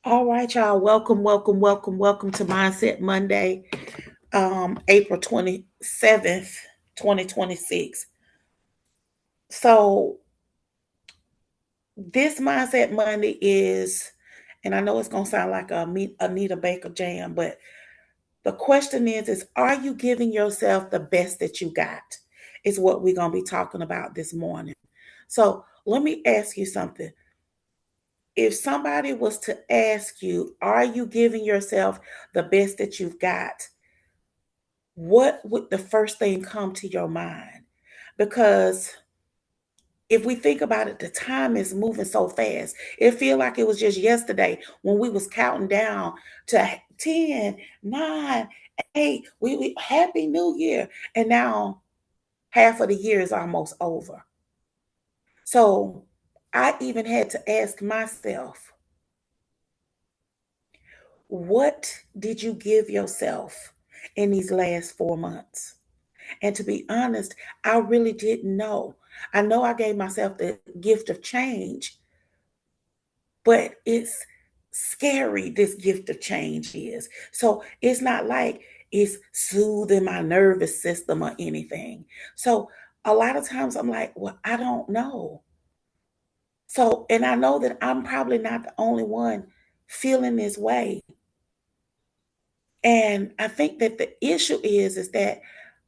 All right, y'all. Welcome, welcome, welcome, welcome to Mindset Monday, April 27th, 2026. So this Mindset Monday is, and I know it's gonna sound like a Anita Baker jam, but the question is are you giving yourself the best that you got? Is what we're gonna be talking about this morning. So let me ask you something. If somebody was to ask you, are you giving yourself the best that you've got? What would the first thing come to your mind? Because if we think about it, the time is moving so fast. It feel like it was just yesterday when we was counting down to 10, 9, 8. We Happy New Year. And now half of the year is almost over. So I even had to ask myself, what did you give yourself in these last 4 months? And to be honest, I really didn't know. I know I gave myself the gift of change, but it's scary, this gift of change is. So it's not like it's soothing my nervous system or anything. So a lot of times I'm like, well, I don't know. So, and I know that I'm probably not the only one feeling this way. And I think that the issue is that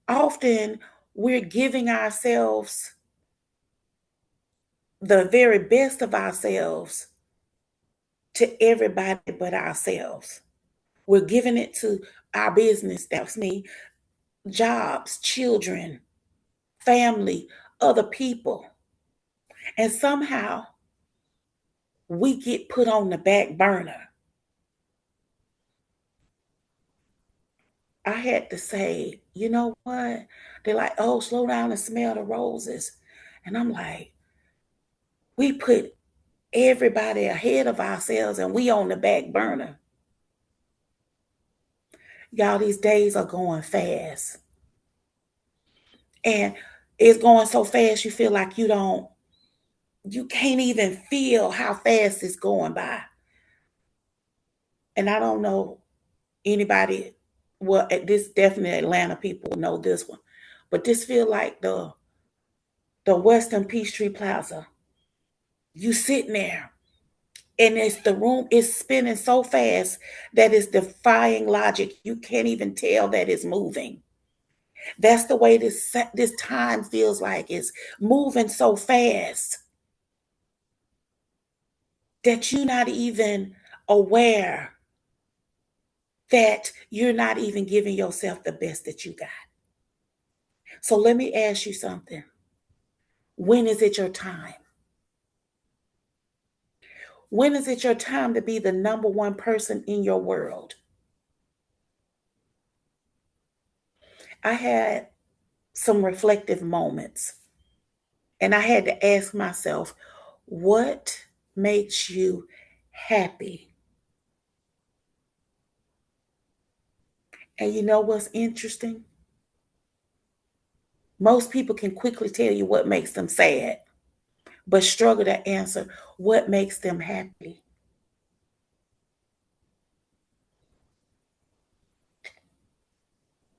often we're giving ourselves the very best of ourselves to everybody but ourselves. We're giving it to our business, that's me, jobs, children, family, other people. And somehow we get put on the back burner. I had to say, you know what? They're like, oh, slow down and smell the roses. And I'm like, we put everybody ahead of ourselves and we on the back burner. Y'all, these days are going fast. And it's going so fast you feel like you can't even feel how fast it's going by. And I don't know anybody, well, at this definitely Atlanta people know this one. But this feel like the Western Peachtree Plaza. You sitting there and it's the room is spinning so fast that it's defying logic. You can't even tell that it's moving. That's the way this time feels like it's moving so fast that you're not even aware that you're not even giving yourself the best that you got. So let me ask you something. When is it your time? When is it your time to be the number one person in your world? I had some reflective moments and I had to ask myself, what makes you happy? And you know what's interesting? Most people can quickly tell you what makes them sad, but struggle to answer what makes them happy.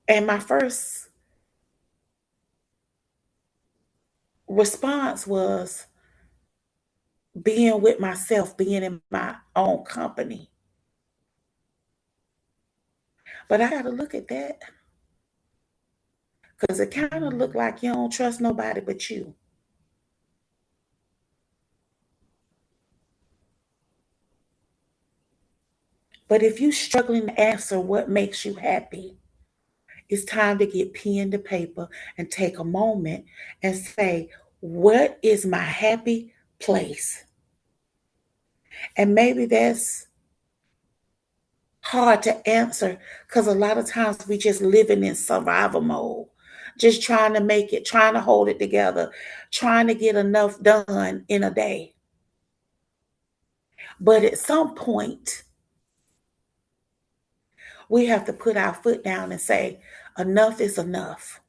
And my first response was being with myself, being in my own company. But I got to look at that because it kind of looked like you don't trust nobody but you. But if you're struggling to answer what makes you happy, it's time to get pen to paper and take a moment and say, what is my happy place? And maybe that's hard to answer because a lot of times we just living in survival mode, just trying to make it, trying to hold it together, trying to get enough done in a day. But at some point, we have to put our foot down and say, enough is enough.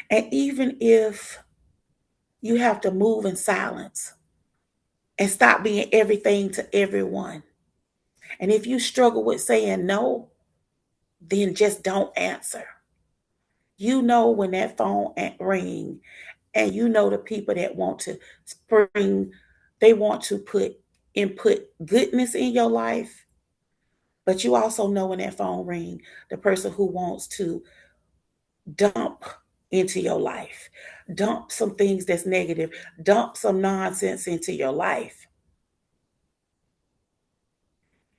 And even if you have to move in silence and stop being everything to everyone, And if you struggle with saying no, then just don't answer. You know when that phone ring, and you know the people that want to spring, they want to put goodness in your life, but you also know when that phone ring, the person who wants to dump into your life, dump some things that's negative, dump some nonsense into your life.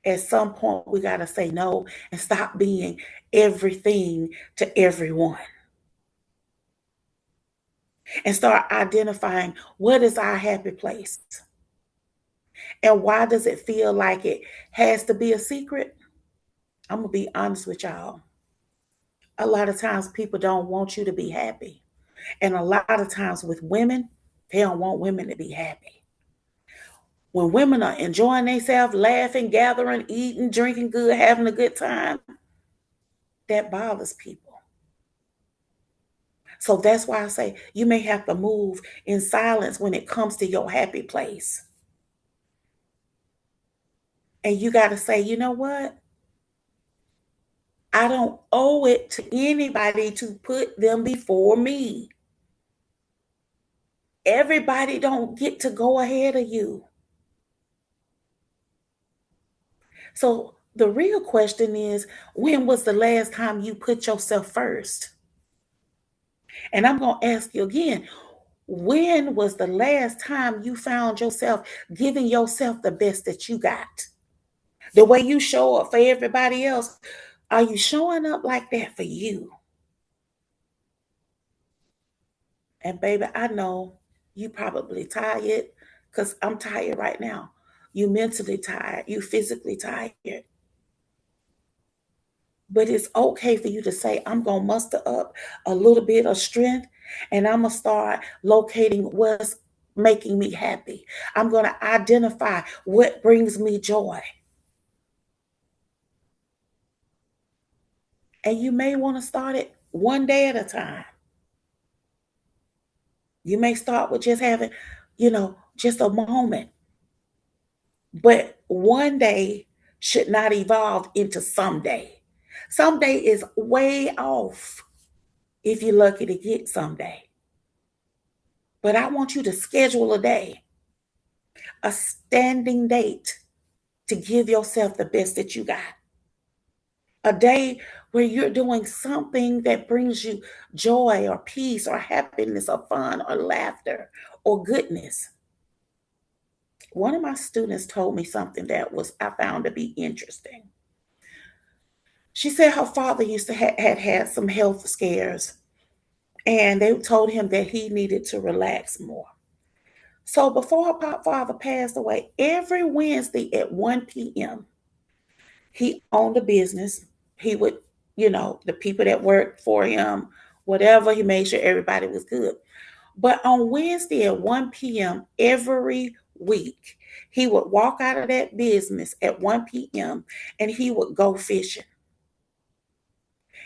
At some point, we got to say no and stop being everything to everyone and start identifying what is our happy place and why does it feel like it has to be a secret. I'm going to be honest with y'all. A lot of times people don't want you to be happy. And a lot of times with women, they don't want women to be happy. When women are enjoying themselves, laughing, gathering, eating, drinking good, having a good time, that bothers people. So that's why I say you may have to move in silence when it comes to your happy place. And you got to say, you know what? I don't owe it to anybody to put them before me. Everybody don't get to go ahead of you. So the real question is, when was the last time you put yourself first? And I'm going to ask you again, when was the last time you found yourself giving yourself the best that you got? The way you show up for everybody else, are you showing up like that for you? And baby, I know you probably tired because I'm tired right now. You mentally tired, you physically tired. But it's okay for you to say, I'm going to muster up a little bit of strength and I'm going to start locating what's making me happy. I'm going to identify what brings me joy. And you may want to start it one day at a time. You may start with just having, just a moment. But one day should not evolve into someday. Someday is way off if you're lucky to get someday. But I want you to schedule a day, a standing date to give yourself the best that you got. A day where you're doing something that brings you joy or peace or happiness or fun or laughter or goodness. One of my students told me something that I found to be interesting. She said her father used to had some health scares, and they told him that he needed to relax more. So before her father passed away, every Wednesday at 1 p.m., he owned a business. He would, the people that worked for him, whatever, he made sure everybody was good. But on Wednesday at 1 p.m. every week, he would walk out of that business at 1 p.m. and he would go fishing.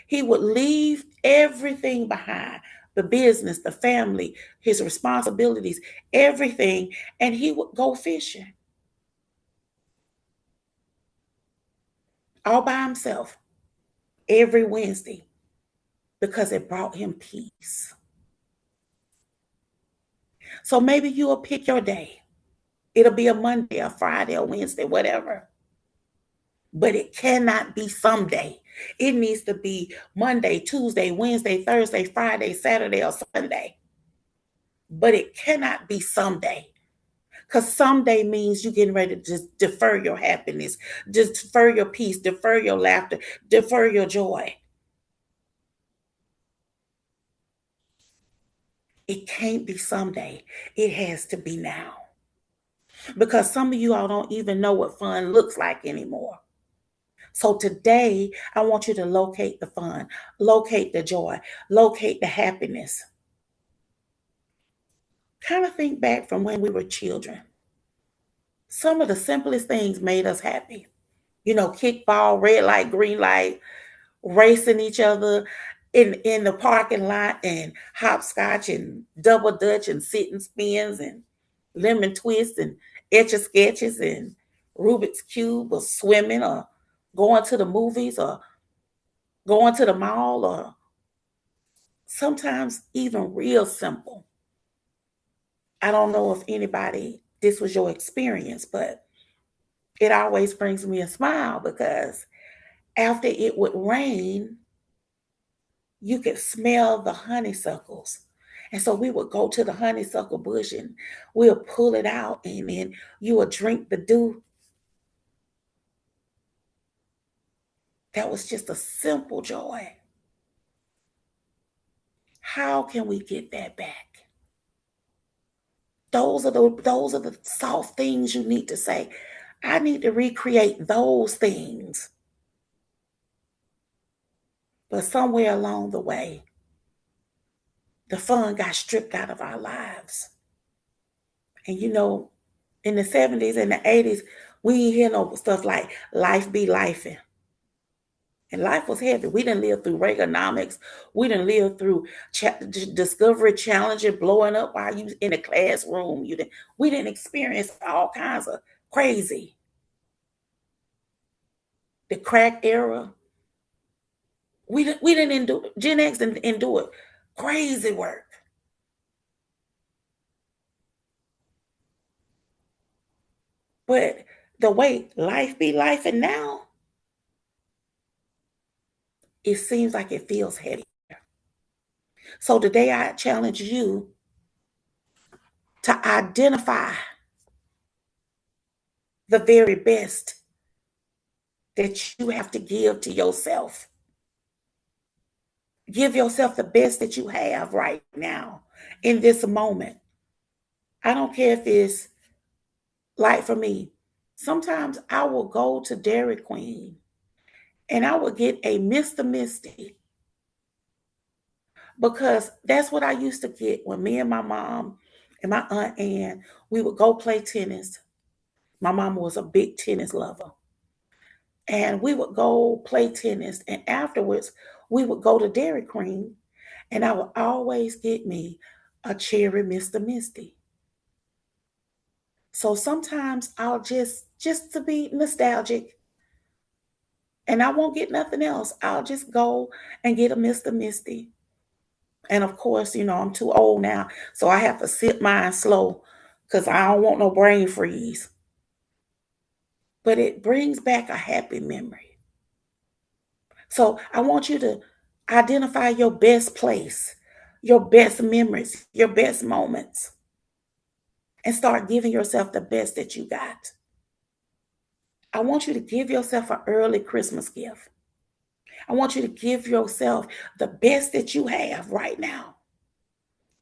He would leave everything behind, the business, the family, his responsibilities, everything, and he would go fishing all by himself every Wednesday because it brought him peace. So maybe you'll pick your day. It'll be a Monday, a Friday, a Wednesday, whatever. But it cannot be someday. It needs to be Monday, Tuesday, Wednesday, Thursday, Friday, Saturday, or Sunday. But it cannot be someday. Because someday means you're getting ready to just defer your happiness, defer your peace, defer your laughter, defer your joy. It can't be someday. It has to be now. Because some of you all don't even know what fun looks like anymore. So today, I want you to locate the fun, locate the joy, locate the happiness. Kind of think back from when we were children. Some of the simplest things made us happy. Kickball, red light, green light, racing each other in the parking lot and hopscotch and double dutch and sit and spins and lemon twists and etch a sketches and Rubik's Cube or swimming or going to the movies or going to the mall or sometimes even real simple. I don't know if anybody, this was your experience, but it always brings me a smile because after it would rain, you could smell the honeysuckles. And so we would go to the honeysuckle bush and we'll pull it out and then you would drink the dew. That was just a simple joy. How can we get that back? Those are the soft things you need to say. I need to recreate those things. But somewhere along the way, the fun got stripped out of our lives. And in the 70s and the 80s, we didn't hear no stuff like life be lifing. And life was heavy. We didn't live through Reaganomics. We didn't live through Discovery Challenger blowing up while you in the classroom. We didn't experience all kinds of crazy. The crack era. We didn't endure. Gen X didn't endure crazy work. But the way life be life and now, it seems like it feels heavy. So today I challenge you to identify the very best that you have to give to yourself. Give yourself the best that you have right now in this moment. I don't care if it's like for me. Sometimes I will go to Dairy Queen and I will get a Mr. Misty because that's what I used to get when me and my mom and my aunt Ann, we would go play tennis. My mama was a big tennis lover. And we would go play tennis. And afterwards, we would go to Dairy Queen and I would always get me a cherry Mr. Misty. So sometimes I'll just to be nostalgic and I won't get nothing else. I'll just go and get a Mr. Misty. And of course, I'm too old now, so I have to sip mine slow because I don't want no brain freeze. But it brings back a happy memory. So I want you to identify your best place, your best memories, your best moments, and start giving yourself the best that you got. I want you to give yourself an early Christmas gift. I want you to give yourself the best that you have right now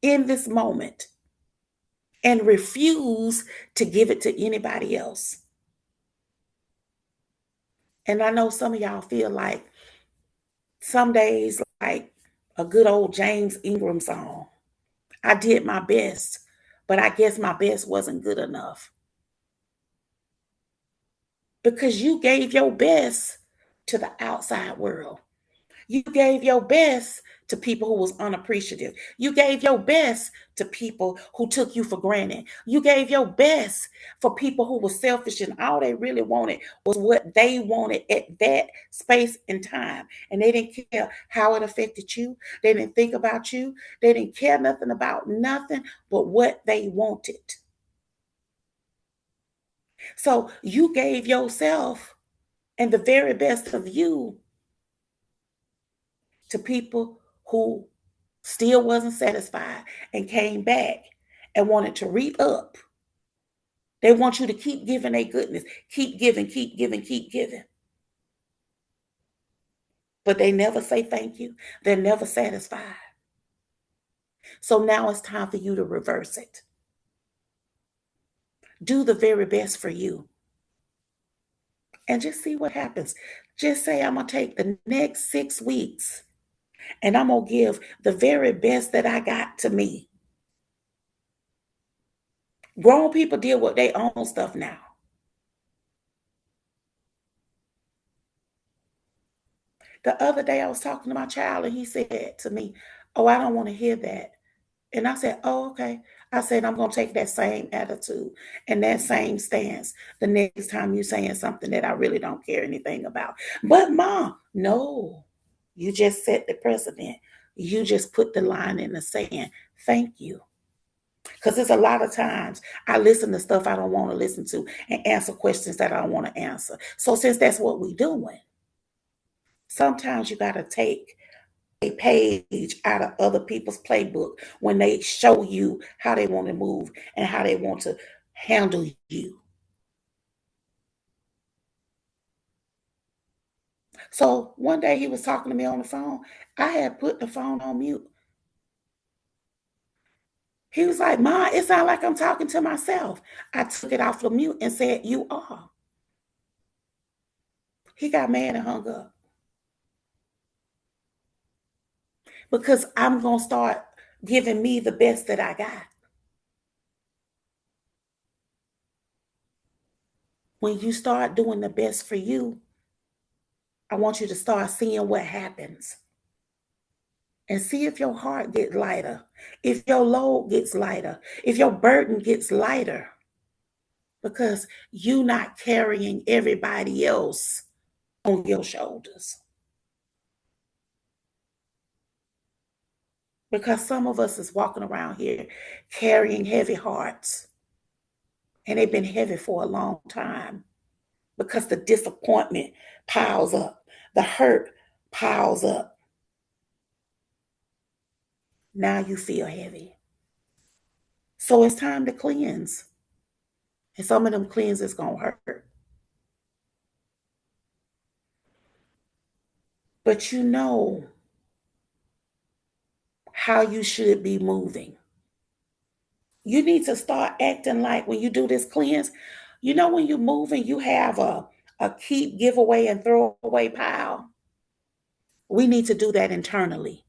in this moment and refuse to give it to anybody else. And I know some of y'all feel like some days like a good old James Ingram song. I did my best, but I guess my best wasn't good enough. Because you gave your best to the outside world. You gave your best to people who was unappreciative. You gave your best to people who took you for granted. You gave your best for people who were selfish and all they really wanted was what they wanted at that space and time. And they didn't care how it affected you. They didn't think about you. They didn't care nothing about nothing but what they wanted. So you gave yourself and the very best of you to people who still wasn't satisfied and came back and wanted to re up. They want you to keep giving their goodness, keep giving, keep giving, keep giving. But they never say thank you. They're never satisfied. So now it's time for you to reverse it. Do the very best for you and just see what happens. Just say, I'm going to take the next 6 weeks and I'm going to give the very best that I got to me. Grown people deal with their own stuff now. The other day I was talking to my child and he said to me, "Oh, I don't want to hear that." And I said, "Oh, okay." I said, I'm going to take that same attitude and that same stance the next time you're saying something that I really don't care anything about. But, Mom, no, you just set the precedent. You just put the line in the sand. Thank you. Because there's a lot of times I listen to stuff I don't want to listen to and answer questions that I don't want to answer. So, since that's what we're doing, sometimes you got to take a page out of other people's playbook when they show you how they want to move and how they want to handle you. So one day he was talking to me on the phone. I had put the phone on mute. He was like, "Ma, it sounds like I'm talking to myself." I took it off the mute and said, "You are." He got mad and hung up because I'm going to start giving me the best that I got. When you start doing the best for you, I want you to start seeing what happens and see if your heart gets lighter, if your load gets lighter, if your burden gets lighter, because you're not carrying everybody else on your shoulders. Because some of us is walking around here carrying heavy hearts, and they've been heavy for a long time because the disappointment piles up, the hurt piles up. Now you feel heavy. So it's time to cleanse. And some of them cleanses gonna hurt. But you know how you should be moving. You need to start acting like when you do this cleanse, you know, when you're moving, you have a keep, giveaway, and throw away pile. We need to do that internally.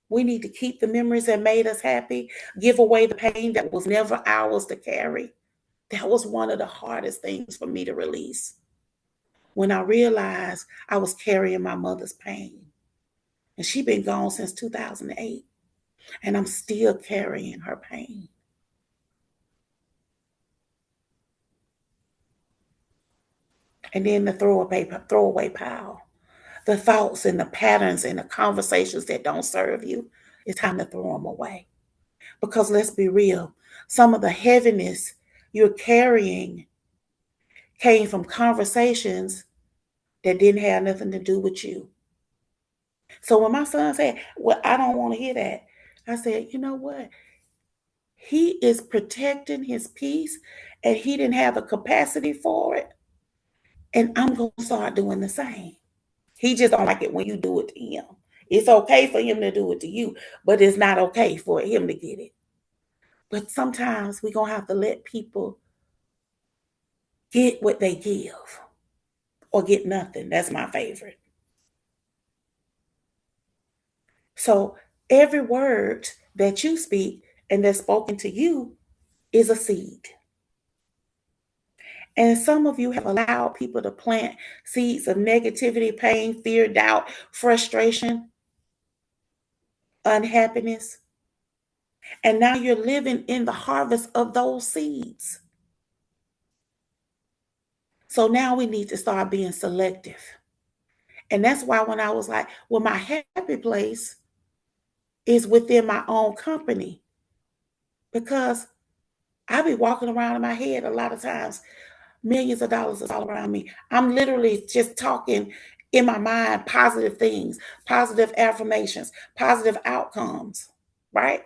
We need to keep the memories that made us happy, give away the pain that was never ours to carry. That was one of the hardest things for me to release. When I realized I was carrying my mother's pain. And she'd been gone since 2008. And I'm still carrying her pain. And then the throwaway pile. The thoughts and the patterns and the conversations that don't serve you, it's time to throw them away. Because let's be real, some of the heaviness you're carrying came from conversations that didn't have nothing to do with you. So when my son said, "Well, I don't want to hear that," I said, "You know what? He is protecting his peace and he didn't have the capacity for it. And I'm going to start doing the same." He just don't like it when you do it to him. It's okay for him to do it to you, but it's not okay for him to get it. But sometimes we're going to have to let people get what they give or get nothing. That's my favorite. So every word that you speak and that's spoken to you is a seed. And some of you have allowed people to plant seeds of negativity, pain, fear, doubt, frustration, unhappiness. And now you're living in the harvest of those seeds. So now we need to start being selective. And that's why when I was like, well, my happy place is within my own company. Because I be walking around in my head a lot of times, millions of dollars is all around me. I'm literally just talking in my mind positive things, positive affirmations, positive outcomes, right?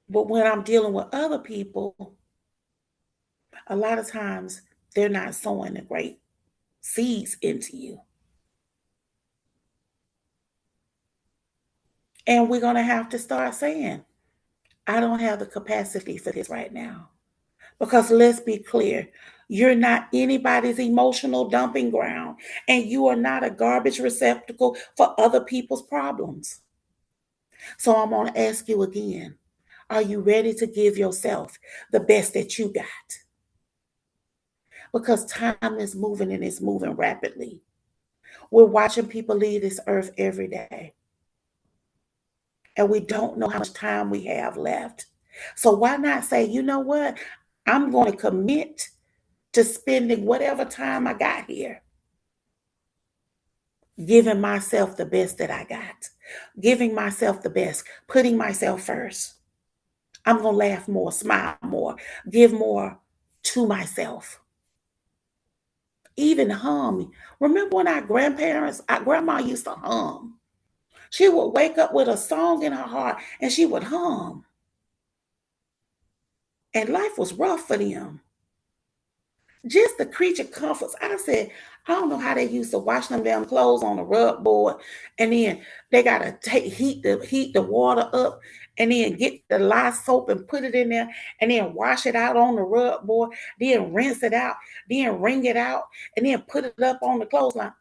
But when I'm dealing with other people, a lot of times they're not sowing the great seeds into you. And we're going to have to start saying, I don't have the capacity for this right now. Because let's be clear, you're not anybody's emotional dumping ground, and you are not a garbage receptacle for other people's problems. So I'm going to ask you again, are you ready to give yourself the best that you got? Because time is moving and it's moving rapidly. We're watching people leave this earth every day. and we don't know how much time we have left. So why not say, you know what? I'm going to commit to spending whatever time I got here, giving myself the best that I got, giving myself the best, putting myself first. I'm going to laugh more, smile more, give more to myself. Even hum. Remember when our grandma used to hum? She would wake up with a song in her heart and she would hum. And life was rough for them. Just the creature comforts. I said, I don't know how they used to wash them damn clothes on the rug board, and then they gotta heat the water up, and then get the lye soap and put it in there, and then wash it out on the rug board, then rinse it out, then wring it out, and then put it up on the clothesline.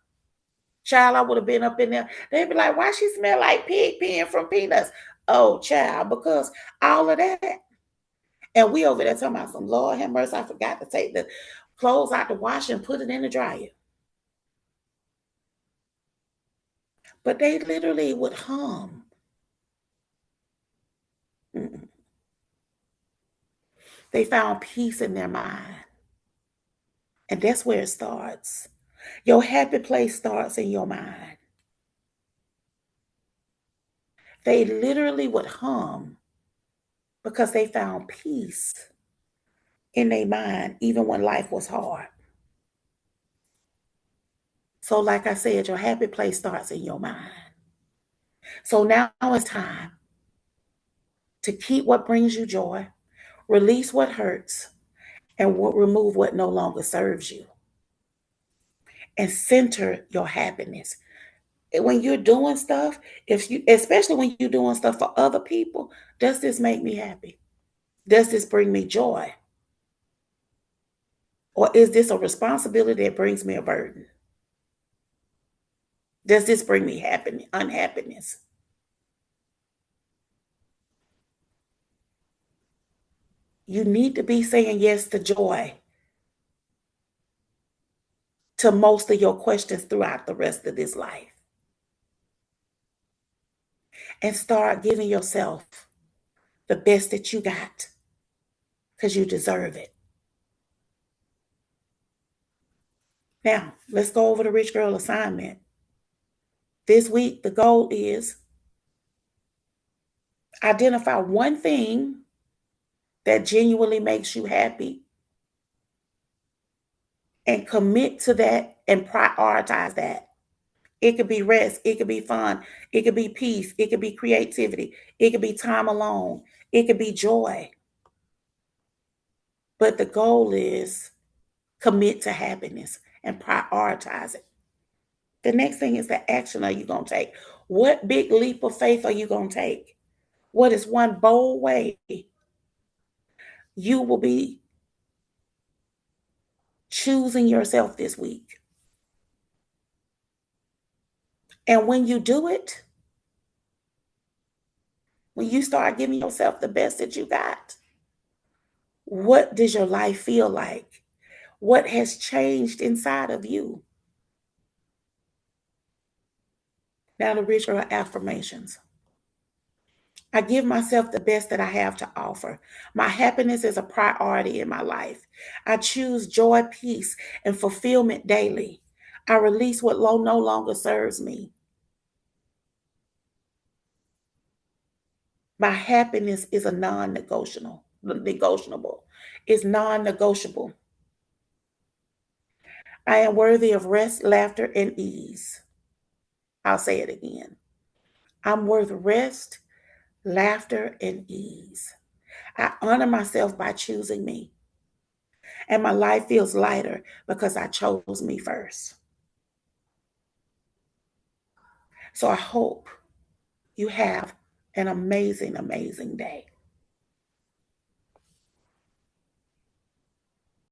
Child, I would have been up in there. They'd be like, why she smell like pig pen from peanuts? Oh, child, because all of that. And we over there talking about some Lord have mercy. I forgot to take the clothes out the wash and put it in the dryer. But they literally would hum. Mm-mm. They found peace in their mind. And that's where it starts. Your happy place starts in your mind. They literally would hum because they found peace in their mind, even when life was hard. So, like I said, your happy place starts in your mind. So now it's time to keep what brings you joy, release what hurts, and remove what no longer serves you, and center your happiness. And when you're doing stuff, especially when you're doing stuff for other people, does this make me happy? Does this bring me joy? Or is this a responsibility that brings me a burden? Does this bring me happiness, unhappiness? You need to be saying yes to joy to most of your questions throughout the rest of this life. And start giving yourself the best that you got because you deserve it. Now, let's go over the rich girl assignment. This week, the goal is identify one thing that genuinely makes you happy and commit to that and prioritize that. It could be rest, it could be fun, it could be peace, it could be creativity, it could be time alone, it could be joy. But the goal is commit to happiness and prioritize it. The next thing is the action are you going to take? What big leap of faith are you going to take? What is one bold way you will be choosing yourself this week? And when you do it, when you start giving yourself the best that you got, what does your life feel like? What has changed inside of you? Now, the rich are affirmations. I give myself the best that I have to offer. My happiness is a priority in my life. I choose joy, peace, and fulfillment daily. I release what no longer serves me. My happiness is a non-negotiable. Negotiable. It's non-negotiable. I am worthy of rest, laughter, and ease. I'll say it again. I'm worth rest, laughter, and ease. I honor myself by choosing me. And my life feels lighter because I chose me first. So I hope you have an amazing, amazing day.